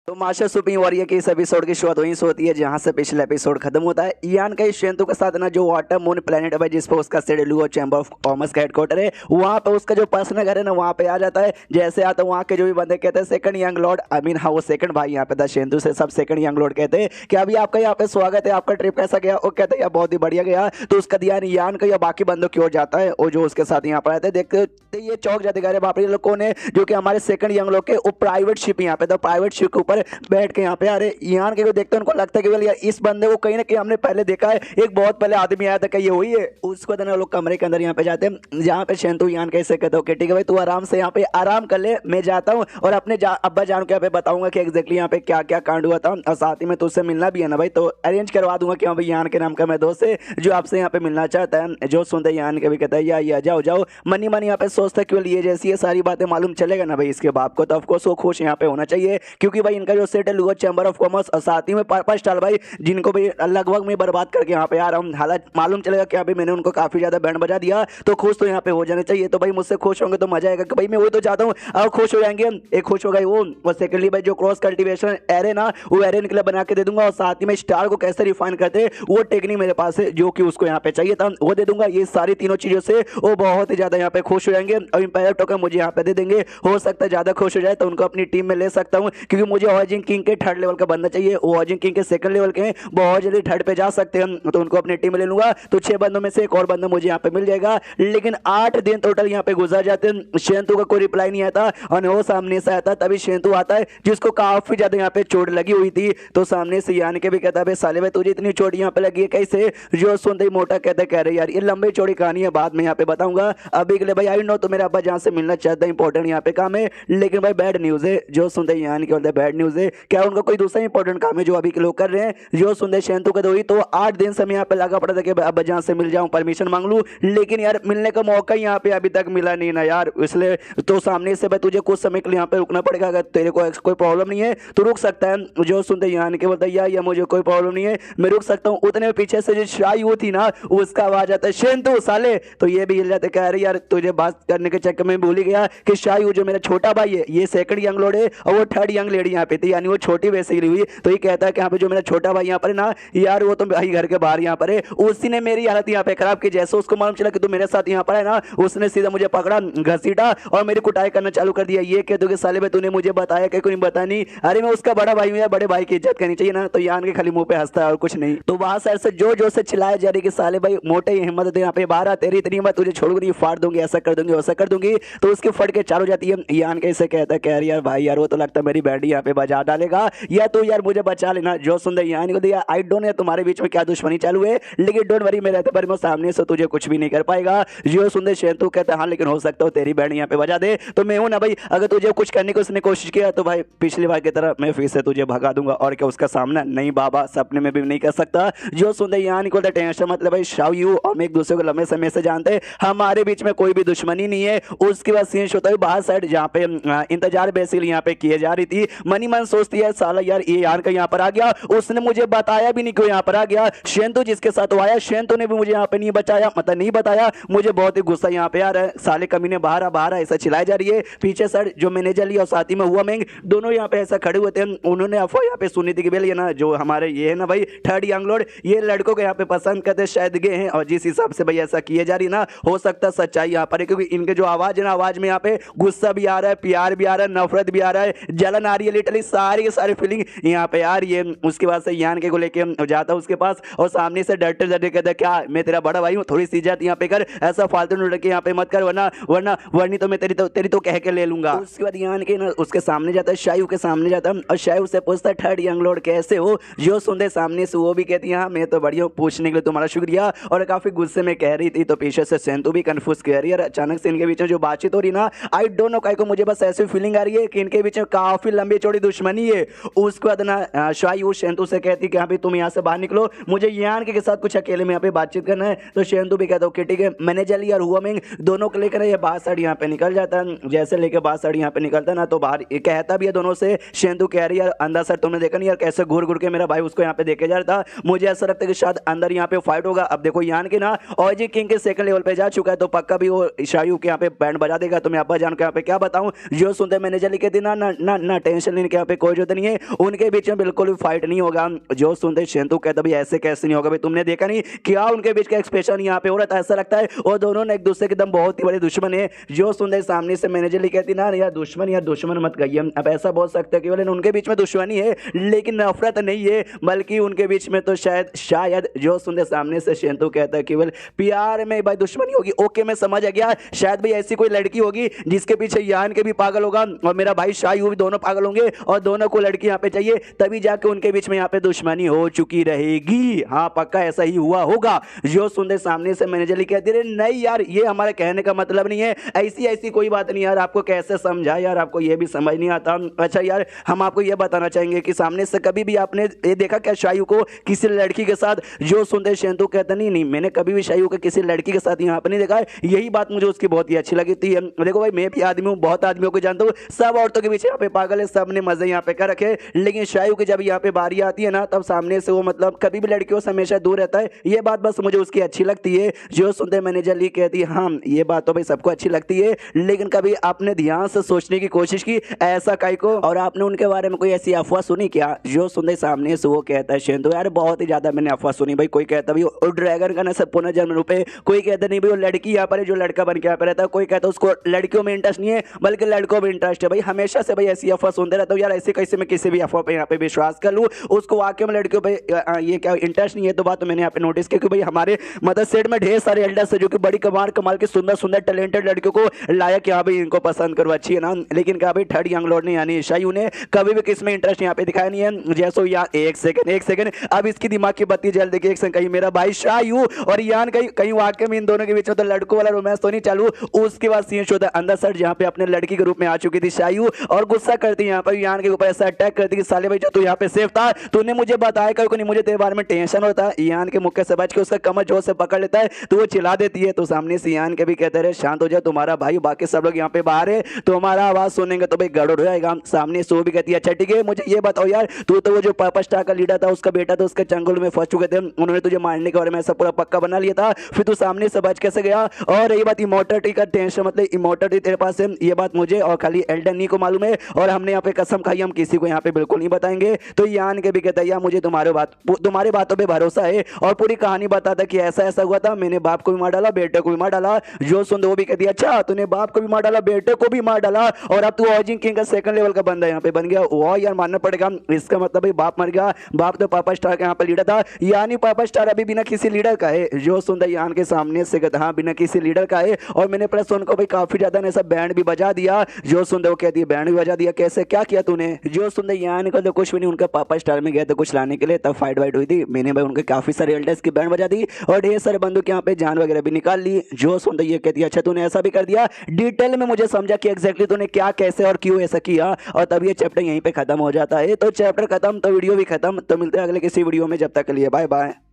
तो master supreme warrior के इस एपिसोड की शुरुआत वहीं से होती है जहां से पिछला एपिसोड खत्म होता है। इयान का इस शेंतु के साथ ना जो वाटर मून प्लेनेट है जिस पर उसका सेडेलुओ चैम्बर ऑफ कॉमर्स का हेडक्वार्टर है, वहां पे उसका जो पर्सनल घर है ना वहां पे आ जाता है। जैसे आता है वहां के जो भी बंदे कहते हैं second young Lord, I mean हाँ वो सेकंड भाई यहाँ पे था शेंतु से सब सेकंड यंग लॉर्ड कहते हैं कि अभी आपका यहाँ पे स्वागत है, आपका ट्रिप कैसा गया। वो कहते हैं यार बहुत ही बढ़िया गया। तो उसका ध्यान इयान का या बाकी बंदों की ओर जाता है और जो उसके साथ यहाँ पर आते हैं देखते ये चौक जाते गए बाप रे, ये लोग कौन है जो कि हमारे सेकंड यंग लोग के वो प्राइवेट शिप यहाँ पे, तो प्राइवेट शिप के ऊपर बैठ के यहाँ पे आ रहे ईयान के को देखते हैं। उनको लगता है कि बोले यार इस बंदे को कहीं ना कहीं हमने पहले देखा है, एक बहुत पहले आदमी आया था, क्या ये वही है। उसको देना लोग कमरे के अंदर यहाँ पे जाते हैं जहाँ पे शेंतु ईयान कैसे कहते हो कि ठीक है भाई तू आराम से यहाँ पे आराम कर ले, मैं जाता हूँ और अपने अब्बा जान के यहाँ पे बताऊंगा कि एग्जैक्टली यहाँ पे क्या क्या कांड हुआ था और साथ ही में तुझसे मिलना भी है ना भाई, तो अरेंज करवा दूंगा कि हाँ भाई ईयान के नाम का मैं दोस्त है जो आपसे यहाँ पे मिलना चाहता है। जो सुनते ईयान के भी कहता है या जाओ जाओ, मनी मनी यहाँ पे सोचता है केवल ये जैसी ये सारी बातें मालूम चलेगा ना भाई इसके बाप को, तो ऑफकोर्स वो खुश यहाँ पे होना चाहिए क्योंकि भाई इनका जो सेट है लुगो चैम्बर ऑफ कॉमर्स और साथ ही में पर्पस स्टार भाई जिनको भाई लगभग मैं बर्बाद करके यहाँ पे आ रहा हूँ। हालांकि मालूम चलेगा कि अभी मैंने उनको काफी ज्यादा बैंड बजा दिया, तो खुश तो यहाँ पे हो जाने चाहिए। तो भाई मुझसे खुश होंगे तो मजा आएगा कि भाई मैं वही तो चाहता हूँ और खुश हो जाएंगे। एक खुश हो गई वो सेकेंडली भाई जो क्रॉस कल्टीवेशन एरे ना वो एरे निकले बना के दे दूंगा और साथ ही में स्टार को कैसे रिफाइन करते वो टेक्निक मेरे पास है जो कि उसको यहाँ पे चाहिए था वो दे दूंगा। ये सारी तीनों चीजों से वो बहुत ही ज्यादा यहाँ पे खुश हो जाएंगे और इंपायर टोकन मुझे यहाँ पे दे देंगे। हो सकता है ज्यादा खुश हो जाए तो उनको अपनी टीम में ले सकता हूँ क्योंकि मुझे ऑजिंग किंग के थर्ड लेवल का बंदा चाहिए, वो ऑजिंग किंग के सेकंड लेवल के हैं, बहुत जल्दी थर्ड पे जा सकते हैं तो उनको अपनी टीम में ले लूंगा। तो 6 बंदों में से एक और बंदा मुझे यहाँ पे मिल जाएगा। लेकिन 8 दिन टोटल यहाँ पे गुजर जाते हैं, शेंतु का कोई रिप्लाई नहीं आता और वो सामने से आता तभी शेंतु आता है जिसको काफी ज्यादा यहाँ पे चोट लगी हुई थी। तो सामने से यान के भी कहता है साले भाई तुझे इतनी चोट यहाँ पे लगी है कैसे। जो सुनते ही मोटा कहता कह रहे यार ये लंबी चौड़ी कहानी है, बाद में यहाँ पे बताऊंगा, अभी के लिए भाई आई नो तो मेरा अब्बा जहाँ से मिलना चाहता है इंपॉर्टेंट यहाँ पे काम है। लेकिन भाई बैड न्यूज है, जो सुनते यान के बोलते बैड न्यूज है, क्या उनका कोई दूसरा इंपॉर्टेंट काम है जो अभी के लोग कर रहे हैं। जो सुनते शेंतु का दोई तो 8 दिन से मैं यहाँ पे लगा पड़ा था कि अब्बा जहाँ से मिल जाऊँ परमिशन मांग लूँ, लेकिन यार मिलने का मौका यहाँ पे अभी तक मिला नहीं ना यार, इसलिए तो सामने से भाई तुझे कुछ समय के लिए यहाँ पे रुकना पड़ेगा। अगर तेरे को कोई प्रॉब्लम नहीं है तो रुक सकता है। जो सुनते यान के बोलता है या मुझे कोई प्रॉब्लम नहीं है मैं रुक सकता हूँ। उतने पीछे से जो शाही थी ना उसका आवाज आता है शेंतु साले, तो ये भी हिल जाते कह रहे यार तुझे बात करने के चक्कर में भूल ही गया कि शाही जो मेरा छोटा भाई है ये सेकंड यंग लॉर्ड है और वो थर्ड यंग लेडी यहाँ पे थी, यानी वो छोटी वैसे ही हुई। तो ये कहता है कि यहाँ पे जो मेरा छोटा भाई यहाँ पर है ना यार वो तो भाई घर के बाहर यहाँ पर है, उसी ने मेरी हालत यहाँ पे खराब की। जैसे उसको मालूम चला कि तू मेरे साथ यहाँ पर है ना उसने सीधा मुझे पकड़ा घसीटा और मेरी कुटाई करना चालू कर दिया। ये कह दो कि साले भाई तूने मुझे बताया कि कोई बता नहीं, अरे मैं उसका बड़ा भाई हूँ यार, बड़े भाई की इज्जत करनी चाहिए ना। तो यान के खाली मुंह पे हंसता है और कुछ नहीं। तो वहां से जो से चिल्लाया जा रही कि साले भाई मोटे हिम्मत यहाँ पे बाहर आ, तेरी इतनी हिम्मत तुझे छोड़ूंगी फाड़ दूंगी, ऐसा कर दूंगी वैसा कर दूंगी। तो उसकी फट के चालू जाती है। यान कैसे कहता है कह रही यार भाई यार वो तो लगता है मेरी बैंडी यहाँ पे बजा डालेगा या तो यार मुझे बचा लेना। जो सुंदर यान को दिया आई डोंट नो तुम्हारे बीच में क्या दुश्मनी चालू है, लेकिन डोंट वरी मैं रहते पर मैं सामने से तुझे कुछ भी नहीं कर पाएगा। जो सुंदर शेंतु कहता हाँ लेकिन हो सकता हो तेरी बैंड यहाँ पे बजा दे तो मैं हूं ना भाई, अगर तुझे कुछ करने की उसने कोशिश किया तो भाई पिछली बार की तरह मैं फिर से तुझे भगा दूंगा और क्या उसका सामना नहीं बाबा सपने में भी नहीं कर सकता। जो सुंदर यान को टेंशन मतलब भाई शाव यू और मैं एक दूसरे को लंबे समय से जानते, हमारे बीच में कोई भी दुश्मनी नहीं है। उसके बाद सीन होता है बाहर साइड जहाँ पे इंतजार बेसिकली यहाँ पे किए जा रही थी। मनी मन सोचती है साला यार ये यार का यहाँ पर आ गया, उसने मुझे बताया भी नहीं क्यों यहाँ पर आ गया। शेंतु जिसके साथ आया शेंतु ने भी मुझे यहाँ पे नहीं बचाया, मतलब नहीं बताया। मुझे बहुत ही गुस्सा यहाँ पे आ रहा है, साले कमीने बाहर बाहर ऐसा चिल्लाई जा रही है। पीछे सर जो मैनेजर लिया और साथ ही में हुआ मेंग दोनों यहाँ पे ऐसा खड़े हुए थे। उन्होंने अफवाह यहाँ पे सुनी थी कि भाई ना जो हमारे ये है ना भाई थर्ड यंग लॉर्ड ये लड़कों को यहाँ पे पसंद करते शायद गए हैं और जिस हिसाब से भाई ऐसा किए जा रही ना हो सकता है सच्चाई यहाँ पर है, क्योंकि इनके जो आवाज है ना आवाज में यहाँ पे गुस्सा भी आ रहा है, प्यार भी आ रहा है, नफरत भी आ रहा है, जलन आ रही है, लिटरली सारी सारी फीलिंग यहाँ पे आ रही है। उसके बाद से यान के को लेके जाता उसके पास और सामने से डरते डरते कहता क्या मैं तेरा बड़ा भाई हूँ, थोड़ी सी इज्जत यहाँ पे कर, ऐसा फालतू लड़के यहाँ पे मत कर वरनी तो मैं तेरी तो कह के ले लूंगा। उसके बाद यान के ना उसके सामने जाता है, शायू के सामने जाता है और शायू से पूछता है थर्ड यंग लॉर्ड कैसे हो। जो सुनते सामने से वो भी कहती है हाँ मैं तो बढ़िया हूँ, पूछने के लिए तुम्हारा शुक्रिया, और काफी गुस्से में कह रही थी। तो पीछे से शेंतु भी कंफ्यूज कह रही है। अचानक से इनके बीच में जो बातचीत हो रही ना आई डोंट नो काहे को मुझे बस ऐसी फीलिंग आ रही है कि इनके बीच में काफी लंबी चौड़ी दुश्मनी है। उसके बाद ना शायू शेंतु से कहती कि अभी तुम यहाँ से बाहर निकलो, मुझे यान के साथ कुछ अकेले में यहाँ पे बातचीत करना है। तो शेंतु भी कहता हूँ ठीक है। मैनेजर लिया और हुआ मेंग दोनों को लेकर ये बाहर साइड यहाँ पे निकल जाता है। जैसे लेके बाहर साइड यहाँ पे निकलता ना तो बाहर कहता भी है दोनों से। शेंतु कह रही है अंदर सर तुमने देखा नहीं यार कैसे घूर घूर के मेरा भाई उसको यहाँ पे देखे जा रहा था, मुझे ऐसा लगता है कि शायद अंदर यहाँ पे फाइट होगा। अब देखो यान के ना ऑजी किंग के सेकंड लेवल पे जा चुका है तो पक्का भी वो शायू के यहाँ पे बैंड बजा देगा। तो मैं अब्बा जान के यहाँ पे क्या बताऊं। जो सुनते मैनेजर लिखे थे ना टेंशन लेने की यहाँ पे कोई जरूरत नहीं है, उनके बीच में बिल्कुल भी फाइट नहीं होगा। जो सुनते शेंतु कहता भाई ऐसे कैसे नहीं होगा भाई, तुमने देखा नहीं क्या उनके बीच का एक्सप्रेशन यहाँ पे हो रहा था, ऐसा लगता है और दोनों ने एक दूसरे के दम बहुत ही बड़े दुश्मन है। जो सुनते सामने से मैनेजर ली कहती ना यार दुश्मन मत कहिए। अब ऐसा बोल सकते हैं केवल उनके बीच में दुश्मनी है लेकिन नफरत नहीं है, बल्कि उनके बीच में तो शायद जो सुनते सामने से शेंतु कहता है केवल प्यार में भाई दुश्मनी होगी। ओके मैं समझ आ गया, शायद भाई ऐसी कोई लड़की होगी जिसके पीछे यान के भी पागल होगा और मेरा भाई शायू भी, दोनों पागल होंगे और दोनों को लड़की यहाँ पे चाहिए, तभी जाके उनके बीच में यहाँ पे दुश्मनी हो चुकी रहेगी। हाँ पक्का ऐसा ही हुआ होगा। जो सुनते सामने से मैनेजर ली कहती रहे नहीं यार ये हमारे कहने का मतलब नहीं है, ऐसी कोई बात नहीं यार, आपको कैसे समझा यार, आपको ये भी समझ नहीं आता। अच्छा यार हम आपको ये बताना चाहेंगे कि सामने से कभी भी आपने ये देखा क्या शायू को किसी लड़की के साथ? जो सुनते शेंतु कहते नहीं मैंने कभी भी शायू को किसी लड़की के साथ यहाँ पे नहीं देखा है। यही बात मुझे उसकी बहुत ही अच्छी लगी थी। देखो भाई मैं भी आदमी हूँ, बहुत आदमियों को जानता हूँ, सब औरतों के पीछे यहाँ पे पागल है, सब ने मजे यहाँ पे कर रखे, लेकिन शायू की जब यहाँ पे बारी आती है ना तब सामने से वो मतलब कभी भी लड़कियों से हमेशा दूर रहता है। ये बात बस मुझे उसकी अच्छी लगती है। जो सुनते मैनेजर ली कहती है हाँ ये बात तो भाई सबको अच्छी लगती है, लेकिन कभी आपने ध्यान से सोचने की कोशिश की ऐसा काई को, और आपने उनके बारे में कोई ऐसी अफवाह सुनी क्या? जो सुनते सामने से वो कहता है शेंतु यार बहुत ही ज्यादा मैंने अफवाह सुनी भाई, कोई कहता भाई वो ड्रैगन का ना सब पुनर्जन्म रूप है, कोई कहता नहीं भाई वो लड़की यहाँ पर है जो लड़का बन के यहाँ पे रहता है, कोई कहता उसको लड़कियों में इंटरेस्ट नहीं है बल्कि लड़कों में इंटरेस्ट है। भाई हमेशा से भाई ऐसी अफवाह सुनते रहता हूँ यार, ऐसे कैसे मैं किसी भी अफवाह पे यहाँ पे विश्वास कर लूँ, उसको वाकई में लड़कियों पे ये क्या इंटरेस्ट नहीं है। तो बात तो मैंने यहाँ पे नोटिस की कि भाई हमारे मदर सेट में ढेर सारे एल्डर्स है जो कि बड़ी कमाल की सुंदर टैलेंटेड लड़कियों को लाया कि हाँ भाई इनको पसंद करो अच्छी है ना, लेकिन क्या भाई थर्ड यंग लॉर्ड ने यानी शायू ने कभी भी किस में इंटरेस्ट यहाँ पे दिखाया नहीं है। जैसो यार एक सेकंड अब इसकी दिमाग की बत्ती जल देखिए, एक सेकंड कहीं मेरा भाई शायू और यान कहीं वाकई में इन दोनों के बीच में तो लड़कों वाला रोमांस तो नहीं चालू। उसके बाद सीन शो था अंदर सर जहाँ पे अपने लड़की के रूप में आ चुकी थी शायू और गुस्सा करती यहाँ पर यान के ऊपर ऐसा अटैक करती कि साले भाई जो तू यहाँ पे सेफ था तूने मुझे बताया क्यों नहीं, मुझे तेरे बारे में टेंशन होता है। यान के मुक्के से बच के उसका कमर जोर से पकड़ लेता है तो वो चिल्ला देती है। तो सामने से यान के भी कहते रहे शांत हो जाए, तुम्हारा भाई बाकी सब लोग यहाँ पे बाहर है, तुम्हारा आवाज सुनेंगे तो भाई गड़बड़ हो जाएगा। सामने से वो भी कहती है अच्छा ठीक है मुझे ये बताओ यार तू तो वो जो पर्पल स्टार का लीडर था उसका बेटा था, उसके चंगुल में फंस चुके थे, उन्होंने तुझे मारने के बारे में ऐसा पूरा पक्का बना लिया था, फिर तू सामने से बच कैसे गया? और ये बात इमोर्टलिटी का टेंशन मतलब इमोर्टलिटी तेरे पास है, ये बात मुझे और खाली एल्डन नी को मालूम है और हमने यहाँ पे कसम खाई हम किसी को यहाँ पे बिल्कुल नहीं बताएंगे। तो यान के भी कहता है यार मुझे तुम्हारे बातों पे भरोसा है और पूरी कहानी बताता कि ऐसा हुआ था, मैंने बाप को भी मार डाला बेटे को भी मार डाला। जो सुन वो भी कहती है अच्छा तूने बाप को भी मार डाला बेटे को भी मार डाला और अब तू ऑजिंग किंग का सेकंड लेवल का बंदा यहाँ पे बन गया। वो यार मानना पड़ेगा, इसका मतलब भाई बाप मर गया, बाप तो पापा स्टार का यहाँ पे लीडर था, यानी पापा स्टार अभी बिना किसी लीडर का है। जो सुंदर यान के सामने से कहता हाँ बिना किसी लीडर का है और मैंने प्लस उनको भाई काफी ज्यादा ने सब बैंड भी बजा दिया। जो सुंदर वो कहती है बैंड भी बजा दिया, कैसे क्या किया तूने? जो सुंदर यान को तो कुछ भी नहीं, उनका पापा स्टार में गया तो कुछ लाने के लिए तब फाइट वाइट हुई थी, मैंने भाई उनके काफी सारे एल्डर्स की बैंड बजा दी और ढेर सारे बंदूक यहाँ पे जान वगैरह भी निकाल ली। जो सुंदर ये कहती है अच्छा तूने ऐसा भी कर दिया, डिटेल में मुझे समझा कि एग्जैक्टली तूने क्या कैसे और क्यों ऐसा किया, और तब ये चैप्टर यहीं पे खत्म हो जाता है। तो चैप्टर खत्म तो वीडियो भी खत्म। तो मिलते हैं अगले किसी वीडियो में, जब तक के लिए बाय बाय।